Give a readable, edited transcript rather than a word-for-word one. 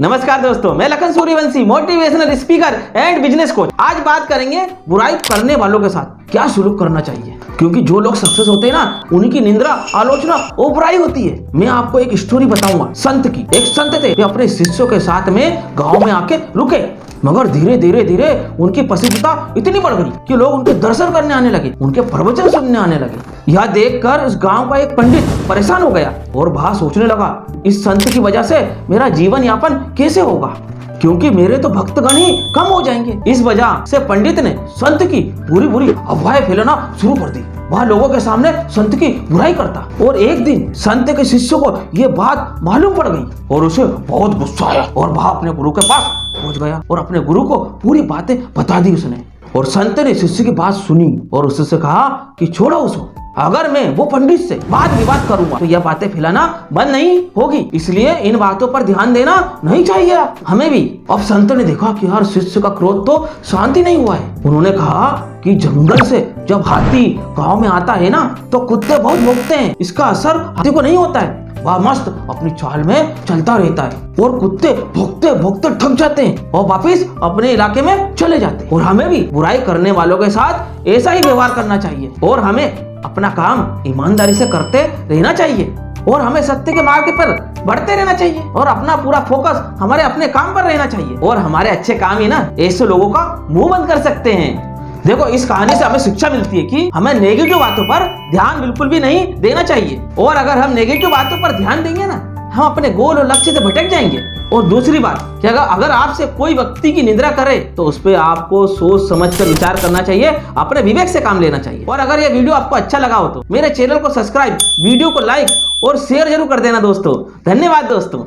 नमस्कार दोस्तों, मैं Lakhan Suryavanshi, motivational speaker and business coach. आज बात करेंगे बुराई करने वालों के साथ क्या सुलूक करना चाहिए, क्योंकि जो लोग सक्सेस होते हैं ना, उन्हीं की निंदा, आलोचना और बुराई होती है। मैं आपको एक स्टोरी बताऊंगा संत की। एक संत थे, वे अपने शिष्यों के साथ में गांव में आके रुके, मगर धीरे धीरे उनकी प्रसिद्धता इतनी बढ़ गई कि लोग उनके दर्शन करने आने लगे, उनके प्रवचन सुनने आने लगे। यह देखकर उस गांव का एक पंडित परेशान हो गया और वह सोचने लगा, इस संत की वजह से मेरा जीवन यापन कैसे होगा, क्योंकि मेरे तो भक्तगण ही कम हो जाएंगे। इस वजह से पंडित ने संत की बुरी अफवाहें फैलाना शुरू कर दी। वह लोगों के सामने संत की बुराई करता और एक दिन संत के शिष्य को यह बात मालूम पड़ गई और उसे बहुत गुस्सा आया और वह अपने गुरु के पास पहुंच गया और अपने गुरु को पूरी बातें बता दी उसने। और संत ने शिष्य की बात सुनी और उससे कहा कि छोड़ो उसको, अगर मैं वो पंडित से वाद विवाद करूंगा तो यह बातें फैलाना बंद नहीं होगी, इसलिए इन बातों पर ध्यान देना नहीं चाहिए हमें भी। अब संत ने देखा कि हर शिष्य का क्रोध तो शांति नहीं हुआ है। उन्होंने कहा कि जंगल से जब हाथी गांव में आता है ना, तो कुत्ते बहुत भौंकते हैं, इसका असर हाथी को नहीं होता है। वह मस्त अपनी चाल में चलता रहता है और कुत्ते भौंकते भौंकते थक जाते हैं और वापिस अपने इलाके में चले जाते हैं। और हमें भी बुराई करने वालों के साथ ऐसा ही व्यवहार करना चाहिए और हमें अपना काम ईमानदारी से करते रहना चाहिए और हमें सत्य के मार्ग पर बढ़ते रहना चाहिए और अपना पूरा फोकस हमारे अपने काम पर रहना चाहिए। और हमारे अच्छे काम ही ना ऐसे लोगों का मुंह बंद कर सकते हैं। देखो, इस कहानी से हमें शिक्षा मिलती है कि हमें नेगेटिव बातों पर ध्यान बिल्कुल भी नहीं देना चाहिए, और अगर हम नेगेटिव बातों पर ध्यान देंगे ना, हम अपने गोल और लक्ष्य से भटक जाएंगे। और दूसरी बात कि अगर आपसे कोई व्यक्ति की निंदा करे तो उस पर आपको सोच समझ कर विचार करना चाहिए, अपने विवेक से काम लेना चाहिए। और अगर यह वीडियो आपको अच्छा लगा हो तो मेरे चैनल को सब्सक्राइब, वीडियो को लाइक और शेयर जरूर कर देना दोस्तों। धन्यवाद दोस्तों।